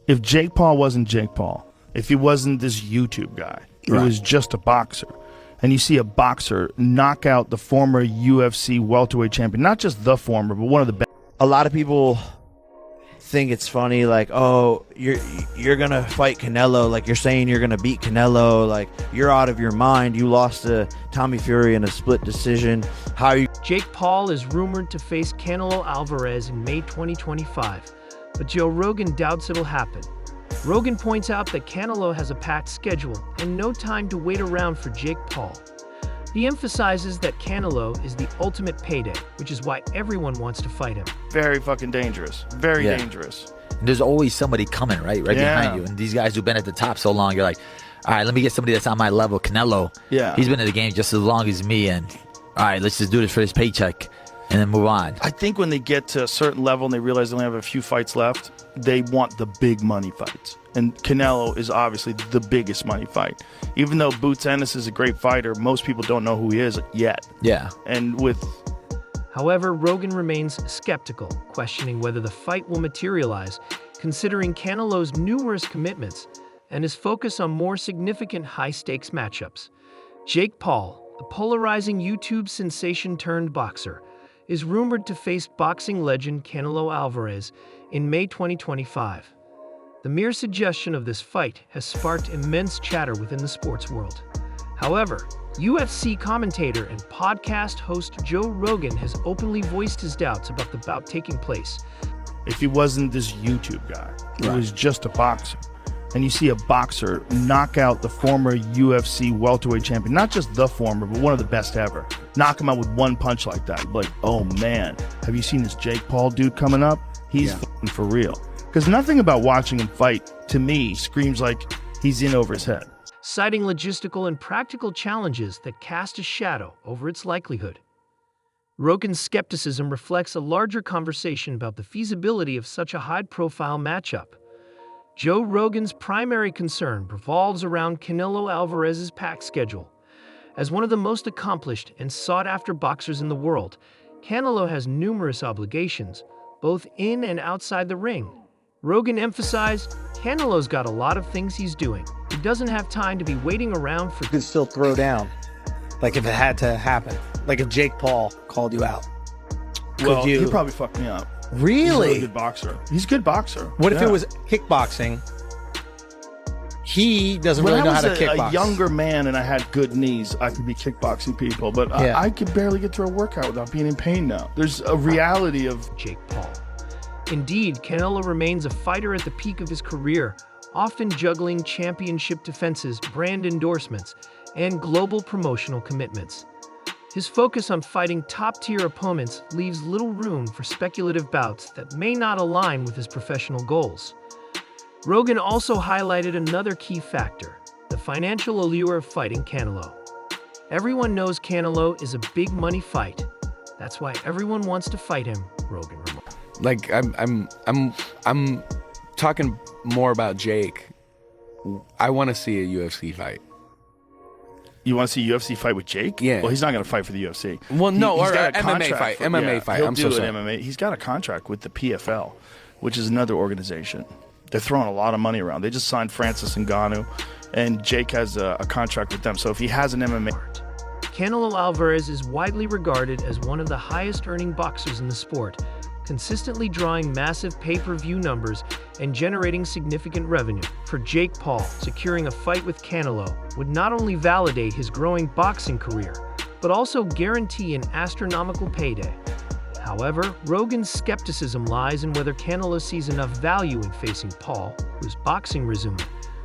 If Jake Paul wasn't Jake Paul, if he wasn't this YouTube guy, he was just a boxer, and you see a boxer knock out the former UFC welterweight champion, not just the former, but one of the best. A lot of people think it's funny, like, oh, you're gonna fight Canelo, like you're saying you're gonna beat Canelo, like you're out of your mind, you lost to Tommy Fury in a split decision. How are you? Jake Paul is rumored to face Canelo Alvarez in May 2025, but Joe Rogan doubts it'll happen. Rogan points out that Canelo has a packed schedule and no time to wait around for Jake Paul. He emphasizes that Canelo is the ultimate payday, which is why everyone wants to fight him. Very fucking dangerous. Very dangerous. And there's always somebody coming right behind you. And these guys who've been at the top so long, you're like, all right, let me get somebody that's on my level. Canelo, he's been in the game just as long as me. And all right, let's just do this for this paycheck and then move on. I think when they get to a certain level and they realize they only have a few fights left, they want the big money fights. And Canelo is obviously the biggest money fight. Even though Boots Ennis is a great fighter, most people don't know who he is yet. Yeah. And with... However, Rogan remains skeptical, questioning whether the fight will materialize, considering Canelo's numerous commitments and his focus on more significant high-stakes matchups. Jake Paul, the polarizing YouTube sensation turned boxer, is rumored to face boxing legend Canelo Alvarez in May 2025. The mere suggestion of this fight has sparked immense chatter within the sports world. However, UFC commentator and podcast host Joe Rogan has openly voiced his doubts about the bout taking place. If he wasn't this YouTube guy, he was just a boxer. And you see a boxer knock out the former UFC welterweight champion, not just the former, but one of the best ever. Knock him out with one punch like that. Like, oh man, have you seen this Jake Paul dude coming up? He's f***ing for real. Because nothing about watching him fight, to me, screams like he's in over his head. Citing logistical and practical challenges that cast a shadow over its likelihood. Rogan's skepticism reflects a larger conversation about the feasibility of such a high-profile matchup. Joe Rogan's primary concern revolves around Canelo Alvarez's packed schedule. As one of the most accomplished and sought-after boxers in the world, Canelo has numerous obligations, both in and outside the ring. Rogan emphasized, Canelo's got a lot of things he's doing. He doesn't have time to be waiting around for... You could still throw down, like if it had to happen. Like if Jake Paul called you out. Well, he'd probably fuck me up. Really? He's a really good boxer. He's a good boxer. What if it was kickboxing? He doesn't really know how to kickbox. When I was a younger man and I had good knees, I could be kickboxing people, but I could barely get through a workout without being in pain now. There's a reality of Jake Paul. Indeed, Canelo remains a fighter at the peak of his career, often juggling championship defenses, brand endorsements, and global promotional commitments. His focus on fighting top-tier opponents leaves little room for speculative bouts that may not align with his professional goals. Rogan also highlighted another key factor, the financial allure of fighting Canelo. Everyone knows Canelo is a big money fight. That's why everyone wants to fight him, Rogan remarked. Like I'm talking more about Jake. I want to see a UFC fight. You want to see a UFC fight with Jake? Yeah. Well, he's not going to fight for the UFC. Well, no, he's or got a MMA contract fight. MMA fight. I'm so sorry. MMA. He's got a contract with the PFL, which is another organization. They're throwing a lot of money around. They just signed Francis Ngannou, and Jake has a contract with them. So if he has an MMA... Canelo Alvarez is widely regarded as one of the highest-earning boxers in the sport, consistently drawing massive pay-per-view numbers and generating significant revenue. For Jake Paul, securing a fight with Canelo would not only validate his growing boxing career, but also guarantee an astronomical payday. However, Rogan's skepticism lies in whether Canelo sees enough value in facing Paul, whose boxing resume,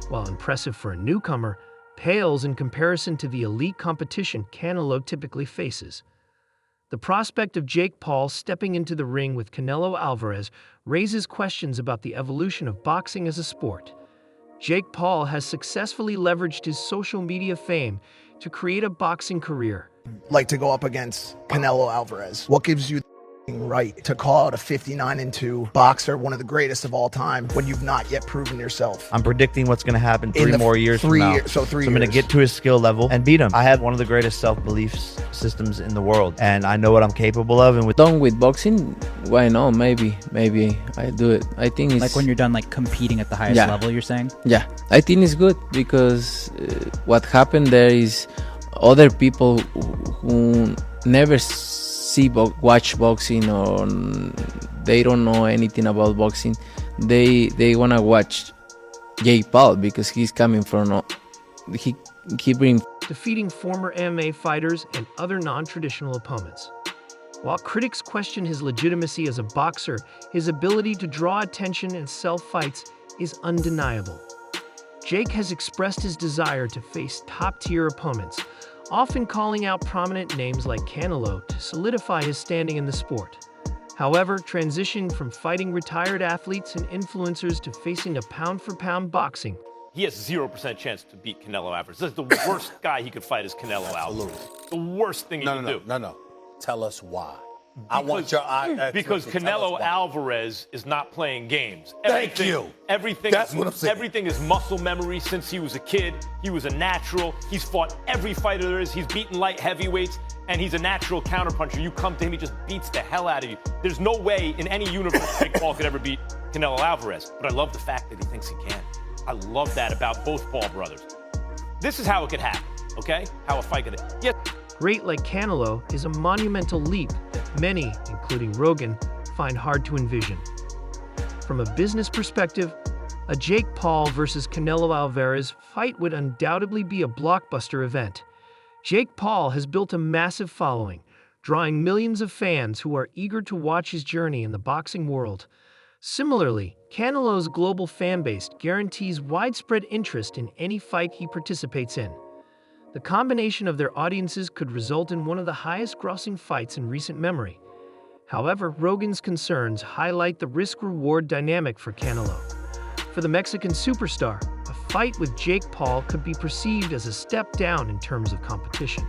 while impressive for a newcomer, pales in comparison to the elite competition Canelo typically faces. The prospect of Jake Paul stepping into the ring with Canelo Alvarez raises questions about the evolution of boxing as a sport. Jake Paul has successfully leveraged his social media fame to create a boxing career. Like to go up against Canelo Alvarez. What gives you the right to call out a 59-2 boxer, one of the greatest of all time, when you've not yet proven yourself? I'm predicting what's going to happen 3 more years from now. So I'm going to get to his skill level and beat him. I have one of the greatest self-belief systems in the world, and I know what I'm capable of. And Done with boxing, why not? Maybe I do it. I think it's like when you're done like competing at the highest level, you're saying? Yeah, I think it's good because what happened there is other people who never watch boxing or they don't know anything about boxing, they wanna watch Jake Paul because he's coming from he brings defeating former MMA fighters and other non-traditional opponents. While critics question his legitimacy as a boxer, his ability to draw attention and sell fights is undeniable. Jake has expressed his desire to face top-tier opponents, often calling out prominent names like Canelo to solidify his standing in the sport. However, transitioning from fighting retired athletes and influencers to facing a pound-for-pound boxing, he has 0% chance to beat Canelo Alvarez. This is the worst guy he could fight is Canelo Alvarez. The worst thing he could do. No. Tell us why. Because Canelo Alvarez is not playing games. Thank you. That's what I'm saying. Everything is muscle memory since he was a kid. He was a natural. He's fought every fighter there is. He's beaten light heavyweights, and he's a natural counterpuncher. You come to him, he just beats the hell out of you. There's no way in any universe Jake Paul could ever beat Canelo Alvarez. But I love the fact that he thinks he can. I love that about both Paul brothers. This is how it could happen, okay? How a fight could happen. Yes. Great like Canelo is a monumental leap that many, including Rogan, find hard to envision. From a business perspective, a Jake Paul versus Canelo Alvarez fight would undoubtedly be a blockbuster event. Jake Paul has built a massive following, drawing millions of fans who are eager to watch his journey in the boxing world. Similarly, Canelo's global fan base guarantees widespread interest in any fight he participates in. The combination of their audiences could result in one of the highest-grossing fights in recent memory. However, Rogan's concerns highlight the risk-reward dynamic for Canelo. For the Mexican superstar, a fight with Jake Paul could be perceived as a step down in terms of competition.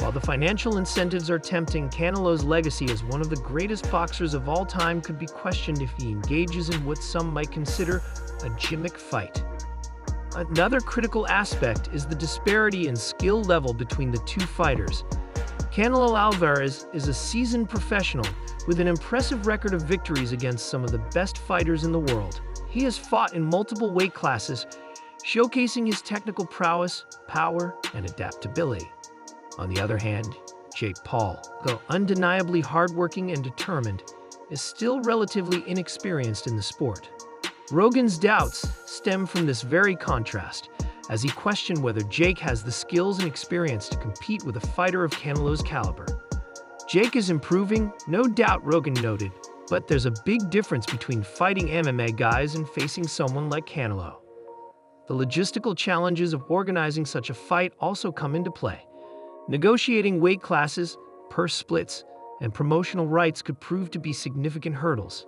While the financial incentives are tempting, Canelo's legacy as one of the greatest boxers of all time could be questioned if he engages in what some might consider a gimmick fight. Another critical aspect is the disparity in skill level between the two fighters. Canelo Alvarez is a seasoned professional with an impressive record of victories against some of the best fighters in the world. He has fought in multiple weight classes, showcasing his technical prowess, power, and adaptability. On the other hand, Jake Paul, though undeniably hardworking and determined, is still relatively inexperienced in the sport. Rogan's doubts stem from this very contrast, as he questioned whether Jake has the skills and experience to compete with a fighter of Canelo's caliber. Jake is improving, no doubt, Rogan noted, but there's a big difference between fighting MMA guys and facing someone like Canelo. The logistical challenges of organizing such a fight also come into play. Negotiating weight classes, purse splits, and promotional rights could prove to be significant hurdles.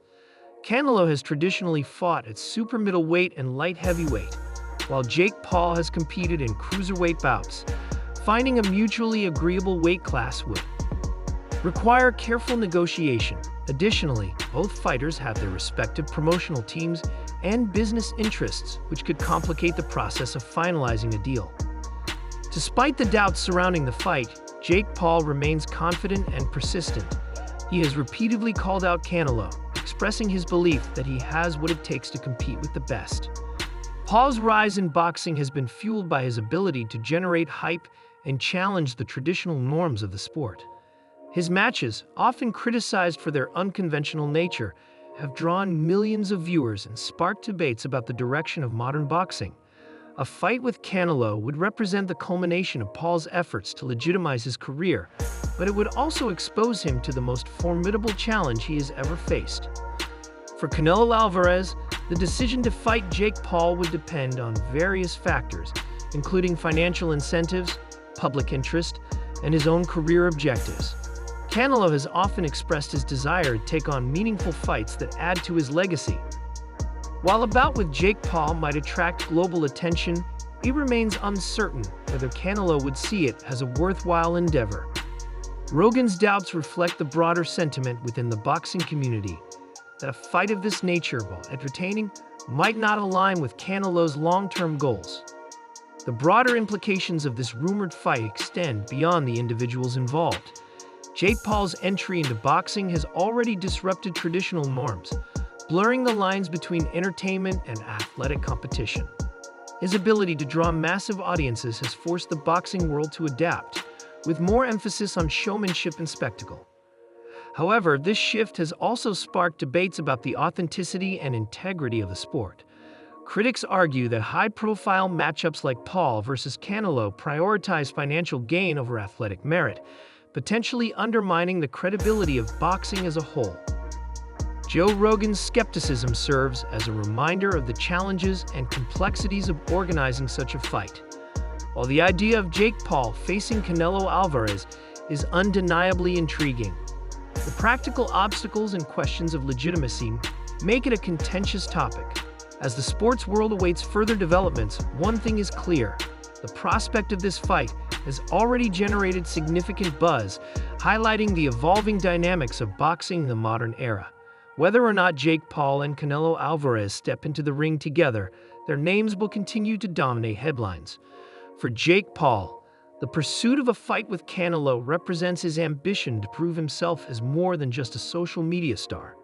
Canelo has traditionally fought at super middleweight and light heavyweight, while Jake Paul has competed in cruiserweight bouts. Finding a mutually agreeable weight class would require careful negotiation. Additionally, both fighters have their respective promotional teams and business interests, which could complicate the process of finalizing a deal. Despite the doubts surrounding the fight, Jake Paul remains confident and persistent. He has repeatedly called out Canelo, expressing his belief that he has what it takes to compete with the best. Paul's rise in boxing has been fueled by his ability to generate hype and challenge the traditional norms of the sport. His matches, often criticized for their unconventional nature, have drawn millions of viewers and sparked debates about the direction of modern boxing. A fight with Canelo would represent the culmination of Paul's efforts to legitimize his career, but it would also expose him to the most formidable challenge he has ever faced. For Canelo Alvarez, the decision to fight Jake Paul would depend on various factors, including financial incentives, public interest, and his own career objectives. Canelo has often expressed his desire to take on meaningful fights that add to his legacy. While a bout with Jake Paul might attract global attention, it remains uncertain whether Canelo would see it as a worthwhile endeavor. Rogan's doubts reflect the broader sentiment within the boxing community that a fight of this nature, while entertaining, might not align with Canelo's long-term goals. The broader implications of this rumored fight extend beyond the individuals involved. Jake Paul's entry into boxing has already disrupted traditional norms, blurring the lines between entertainment and athletic competition. His ability to draw massive audiences has forced the boxing world to adapt, with more emphasis on showmanship and spectacle. However, this shift has also sparked debates about the authenticity and integrity of the sport. Critics argue that high-profile matchups like Paul versus Canelo prioritize financial gain over athletic merit, potentially undermining the credibility of boxing as a whole. Joe Rogan's skepticism serves as a reminder of the challenges and complexities of organizing such a fight. While the idea of Jake Paul facing Canelo Alvarez is undeniably intriguing, the practical obstacles and questions of legitimacy make it a contentious topic. As the sports world awaits further developments, one thing is clear: the prospect of this fight has already generated significant buzz, highlighting the evolving dynamics of boxing in the modern era. Whether or not Jake Paul and Canelo Alvarez step into the ring together, their names will continue to dominate headlines. For Jake Paul, the pursuit of a fight with Canelo represents his ambition to prove himself as more than just a social media star.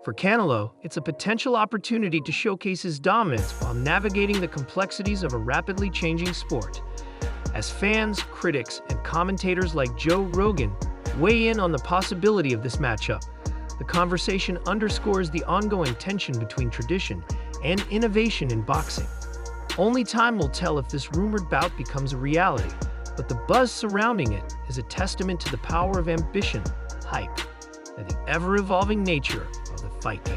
For Canelo, it's a potential opportunity to showcase his dominance while navigating the complexities of a rapidly changing sport. As fans, critics, and commentators like Joe Rogan weigh in on the possibility of this matchup, the conversation underscores the ongoing tension between tradition and innovation in boxing. Only time will tell if this rumored bout becomes a reality, but the buzz surrounding it is a testament to the power of ambition, hype, and the ever-evolving nature of the fight game.